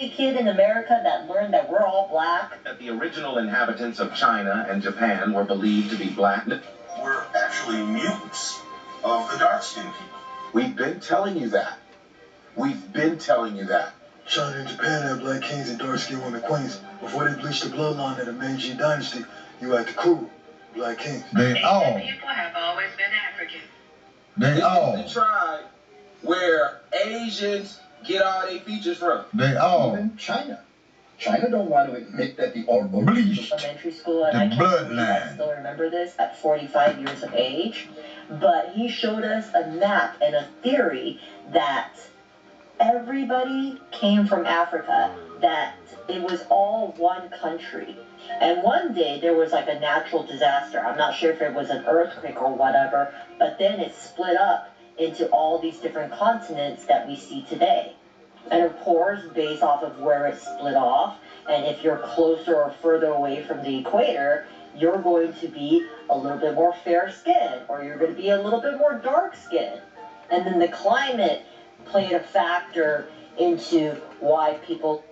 kid in America that learned that we're all black? That the original inhabitants of China and Japan were believed to be black. We're actually mutants of the dark-skinned people. We've been telling you that. We've been telling you that. China and Japan had black kings and dark-skinned women queens. Before they bleached the bloodline of the Meiji dynasty, you had the cool black kings. They all. People have always been African. They all. This is the tribe where Asians get all their features from. They all. Even China. China don't want to admit that the bleached elementary school, and the I can't believe I bloodline. still remember this at 45 years of age. But he showed us a map and a theory that everybody came from Africa, that it was all one country. And one day there was like a natural disaster. I'm not sure if it was an earthquake or whatever, but then it split up into all these different continents that we see today. And of course, based off of where it split off, and if you're closer or further away from the equator, you're going to be a little bit more fair skinned, or you're going to be a little bit more dark skinned. And then the climate played a factor into why people...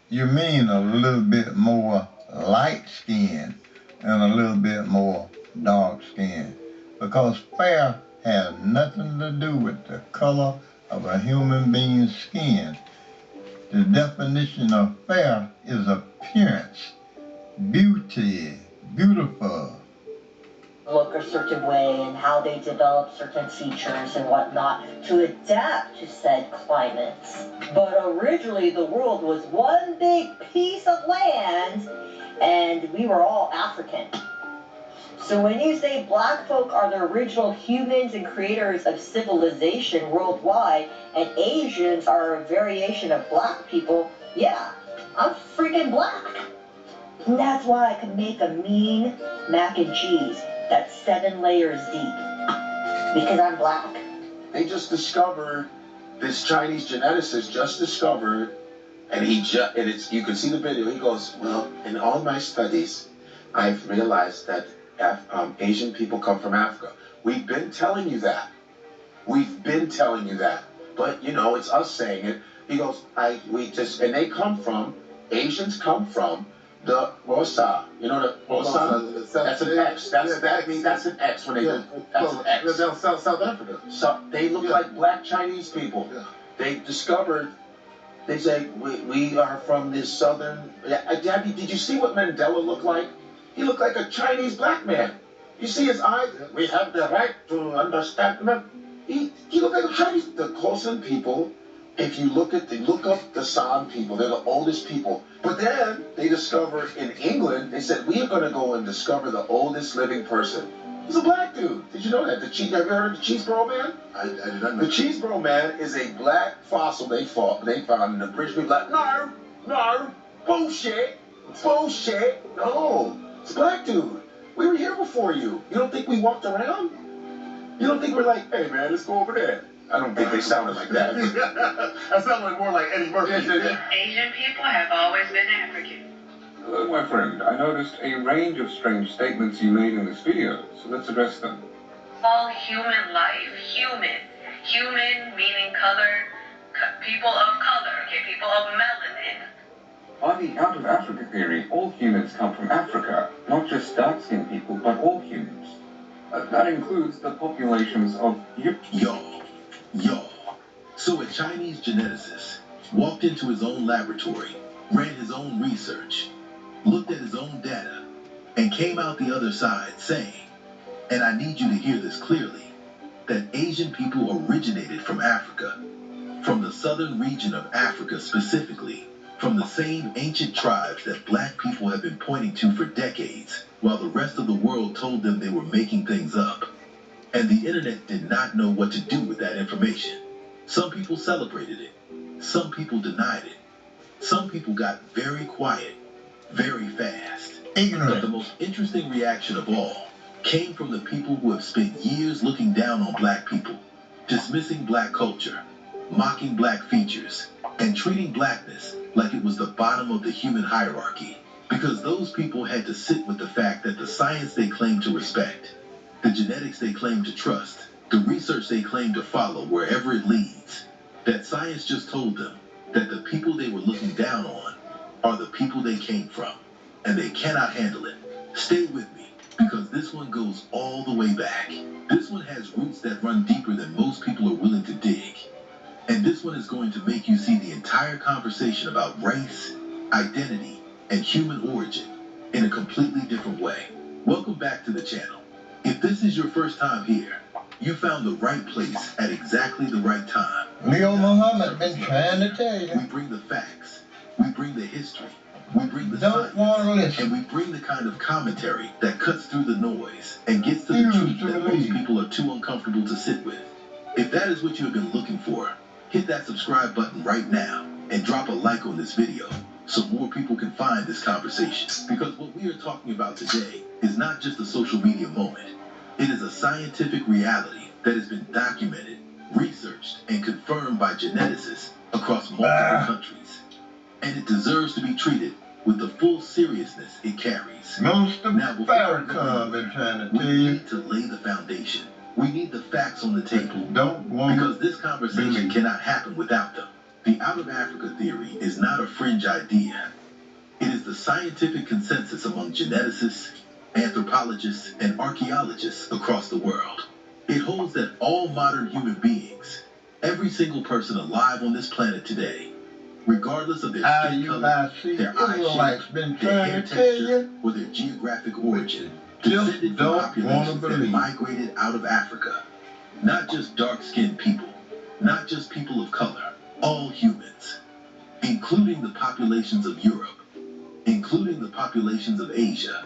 You mean a little bit more light skin and a little bit more dark skin? Because fair has nothing to do with the color of a human being's skin. The definition of fair is appearance, beauty, beautiful. Look a certain way and how they develop certain features and whatnot to adapt to said climates. But originally the world was one big piece of land and we were all African. So when you say black folk are the original humans and creators of civilization worldwide, and Asians are a variation of black people, yeah, I'm freaking black. And that's why I can make a mean mac and cheese that's 7 layers deep. Because I'm black. They just discovered, this Chinese geneticist just discovered, and you can see the video, he goes, well, in all my studies, I've realized that Asian people come from Africa. We've been telling you that. We've been telling you that. But, you know, it's us saying it. He goes, and they come from, Asians come from the Rosa. You know the Rosa? That's an X. That's an X when they do. That's an X. They're South Africa. So they look like black Chinese people. Yeah. They discovered, they say, we are from this southern... Debbie, did you see what Mandela looked like? He looked like a Chinese black man. You see his eyes? We have the right to understand them. He looked like a Chinese. The Khoisan people, if you look up the San people, they're the oldest people. But then they discovered in England, they said, we are going to go and discover the oldest living person. He's a black dude. Did you know that? Have you heard of the Cheeseboro Man? I did not know. The Cheeseboro Man is a black fossil they found in the British people. Like, no, bullshit, no. It's a black dude. We were here before you. You don't think we walked around? You don't think we're like, hey man, let's go over there? I don't think they sounded like that. That sounded more like Eddie Murphy. Asian people have always been African. Hello, my friend. I noticed a range of strange statements you made in this video, so let's address them. All human life, human meaning color, people of color, okay, people of melanin. By the out of Africa theory, all humans come from Africa, not just dark-skinned people, but all humans. That includes the populations of Y'all. So a Chinese geneticist walked into his own laboratory, ran his own research, looked at his own data, and came out the other side saying, and I need you to hear this clearly, that Asian people originated from Africa, from the southern region of Africa specifically, from the same ancient tribes that black people have been pointing to for decades, while the rest of the world told them they were making things up. And the internet did not know what to do with that information. Some people celebrated it. Some people denied it. Some people got very quiet, very fast. Ignorant. But the most interesting reaction of all came from the people who have spent years looking down on black people, dismissing black culture, mocking black features, and treating blackness like it was the bottom of the human hierarchy, because those people had to sit with the fact that the science they claim to respect, the genetics they claim to trust, the research they claim to follow wherever it leads, that science just told them, that the people they were looking down on are the people they came from, and they cannot handle it. Stay with me, because this one goes all the way back. This one has roots that run deeper than most people are willing to dig. And this one is going to make you see the entire conversation about race, identity, and human origin in a completely different way. Welcome back to the channel. If this is your first time here, you found the right place at exactly the right time. Leo Muhammad been trying to tell you. We bring the facts, we bring the history, we bring the Don't want to listen. and we bring the kind of commentary that cuts through the noise and gets to the truth that most people are too uncomfortable to sit with. If that is what you have been looking for, hit that subscribe button right now and drop a like on this video so more people can find this conversation. Because what we are talking about today is not just a social media moment. It is a scientific reality that has been documented, researched, and confirmed by geneticists across multiple countries. And it deserves to be treated with the full seriousness it carries. Most of Now, before Farrakhan been trying to tell we you. need to lay the foundation. We need the facts on the table. Don't want Because this conversation cannot happen without them. The out of Africa theory is not a fringe idea. It is the scientific consensus among geneticists, anthropologists, and archaeologists across the world. It holds that all modern human beings, every single person alive on this planet today, regardless of their skin color, their eye shape, their hair texture, or their geographic origin, descended from populations that migrated out of Africa. Not just dark-skinned people, not just people of color, all humans, including the populations of Europe, including the populations of Asia,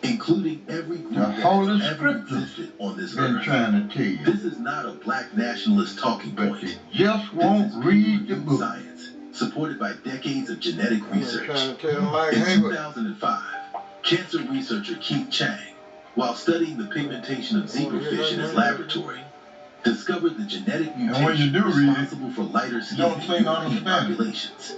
including every group that has ever existed on this earth. Trying to tell you. This is not a black nationalist talking point. You just won't read the book. Science, supported by decades of genetic research. In Hey, 2005, cancer researcher Keith Chang, while studying the pigmentation of zebrafish in his laboratory, discovered the genetic mutation responsible for lighter skin in European populations.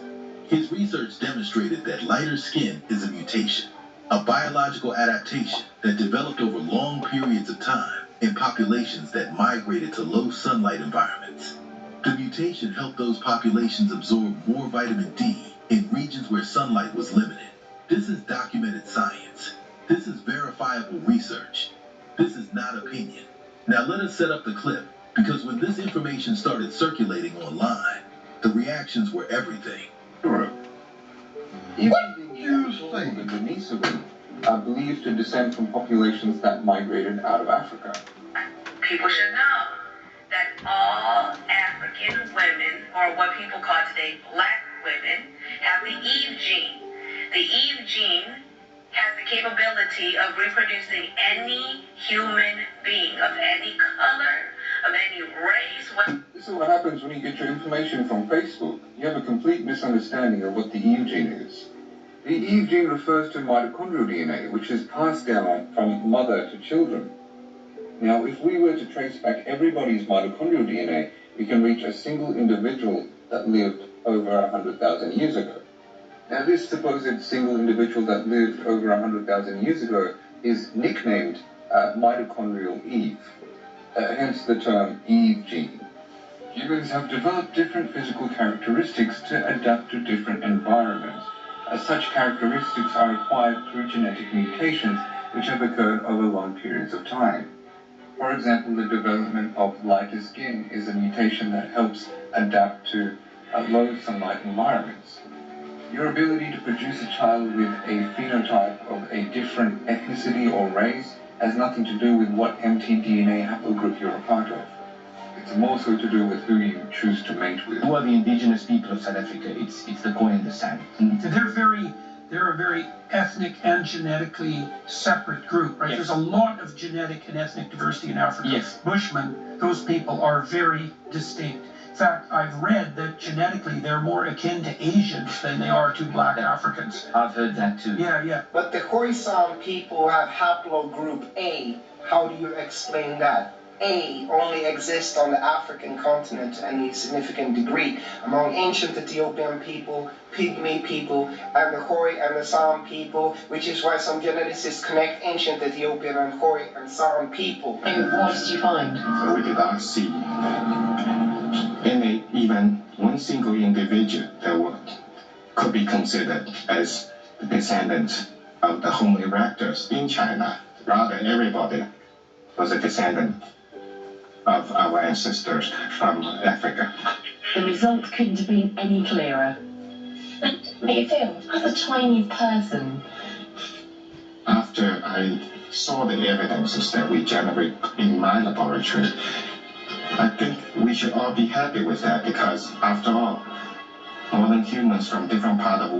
His research demonstrated that lighter skin is a mutation, a biological adaptation that developed over long periods of time in populations that migrated to low sunlight environments. The mutation helped those populations absorb more vitamin D in regions where sunlight was limited. This is documented science. This is verifiable research. This is not opinion. Now let us set up the clip, because when this information started circulating online, the reactions were everything. Europe. What do you say? The Denisovan are believed to descend from populations that migrated out of Africa. People should know that all African women, or what people call today black women, have the Eve gene. The Eve gene has the capability of reproducing any human being of any color, of any race. This is what happens when you get your information from Facebook. You have a complete misunderstanding of what the Eve gene is. The Eve gene refers to mitochondrial DNA, which is passed down from mother to children. Now, if we were to trace back everybody's mitochondrial DNA, we can reach a single individual that lived over 100,000 years ago. Now, this supposed single individual that lived over 100,000 years ago is nicknamed mitochondrial Eve, hence the term Eve gene. Humans have developed different physical characteristics to adapt to different environments. Such characteristics are acquired through genetic mutations which have occurred over long periods of time. For example, the development of lighter skin is a mutation that helps adapt to low sunlight environments. Your ability to produce a child with a phenotype of a different ethnicity or race has nothing to do with what mtDNA haplogroup you're a part of. It's more so to do with who you choose to mate with. Who are the indigenous people of South Africa? It's the Khoi and the San. They're a very ethnic and genetically separate group, right? Yes. There's a lot of genetic and ethnic diversity in Africa. Yes. Bushmen, those people are very distinct. In fact, I've read that genetically they're more akin to Asians than they are to black Africans. I've heard that too. Yeah. But the Khoisan people have haplogroup A. How do you explain that? A only exists on the African continent to any significant degree. Among ancient Ethiopian people, Pygmy people, and the Khoi and the San people, which is why some geneticists connect ancient Ethiopian and Khoi and San people. And what did you find? So we did not see any even one one single individual that could be considered as the descendant of the Homo erectus in China. Rather, everybody was a descendant of our ancestors from Africa. The result couldn't have been any clearer. Make you feel, as a Chinese person? After I saw the evidences that we generate in my laboratory, I think we should all be happy with that, because after all, modern humans from different part of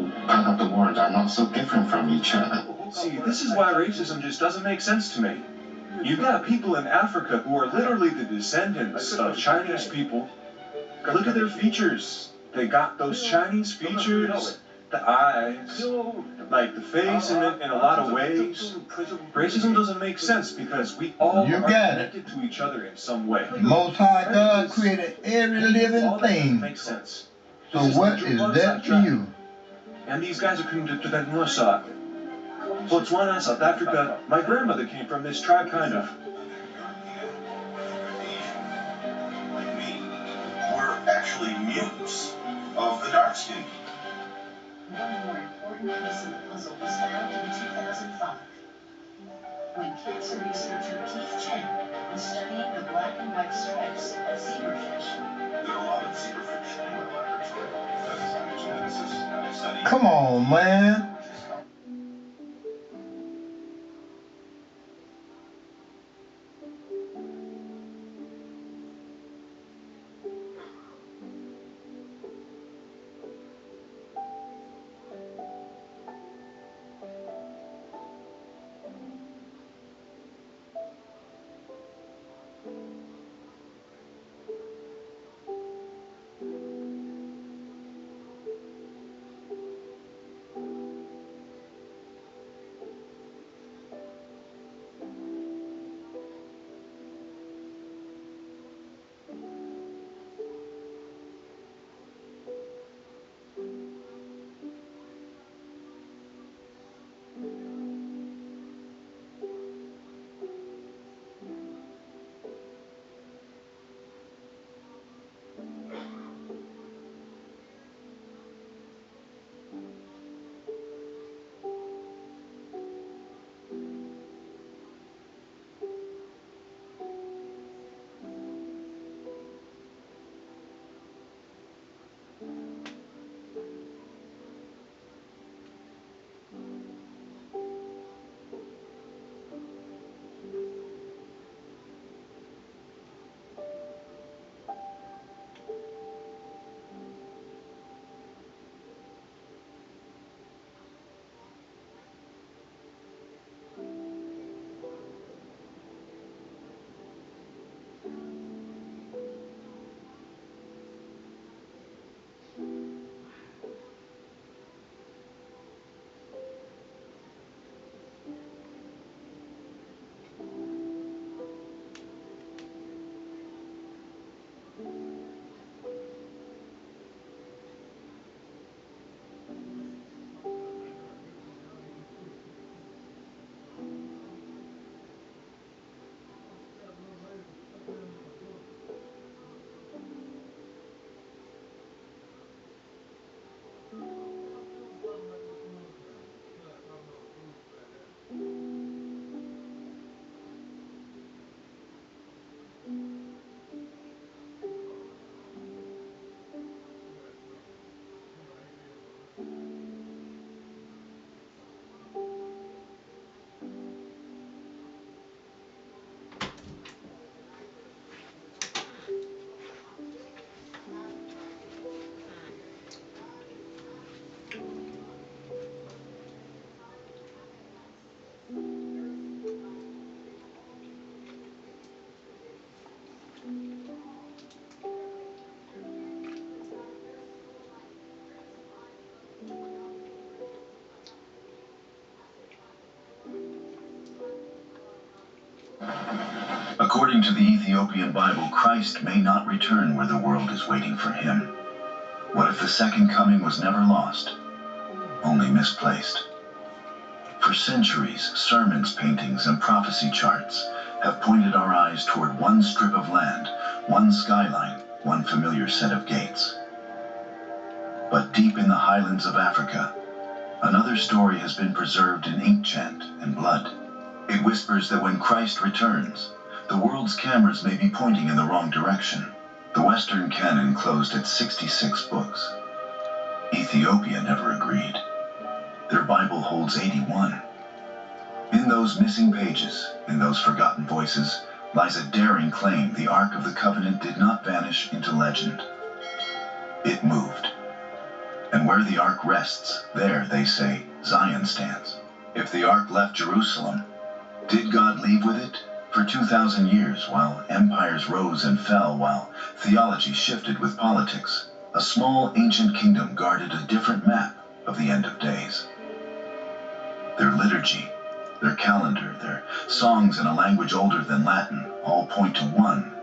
the world are not so different from each other. See, this is why racism just doesn't make sense to me. You've got people in Africa who are literally the descendants of Chinese people. Look at their features. They got those Chinese features, the eyes, like the face in a lot of ways. Racism doesn't make sense because we all are connected to each other in some way. The Most High God created every living thing. Makes sense. So what is that to you? And these guys are coming to that north side. Botswana, South Africa. My grandmother came from this tribe, kind of. Like me, were actually mutants of the dark skin. One more important piece of the puzzle was found in 2005, when cancer researcher Keith Chen was studying the black and white stripes of zebrafish. There are a lot of zebrafish in my laboratory. As I'm a geneticist, I study. Come on, man. According to the Ethiopian Bible, Christ may not return where the world is waiting for him. What if the second coming was never lost, only misplaced? For centuries, sermons, paintings, and prophecy charts have pointed our eyes toward one strip of land, one skyline, one familiar set of gates. But deep in the highlands of Africa, another story has been preserved in ink chant and blood. It whispers that when Christ returns, the world's cameras may be pointing in the wrong direction. The Western canon closed at 66 books. Ethiopia never agreed. Their Bible holds 81. In those missing pages, in those forgotten voices, lies a daring claim the Ark of the Covenant did not vanish into legend. It moved. And where the Ark rests, there, they say, Zion stands. If the Ark left Jerusalem, did God leave with it? For 2,000 years, while empires rose and fell, while theology shifted with politics, a small ancient kingdom guarded a different map of the end of days. Their liturgy, their calendar, their songs in a language older than Latin, all point to one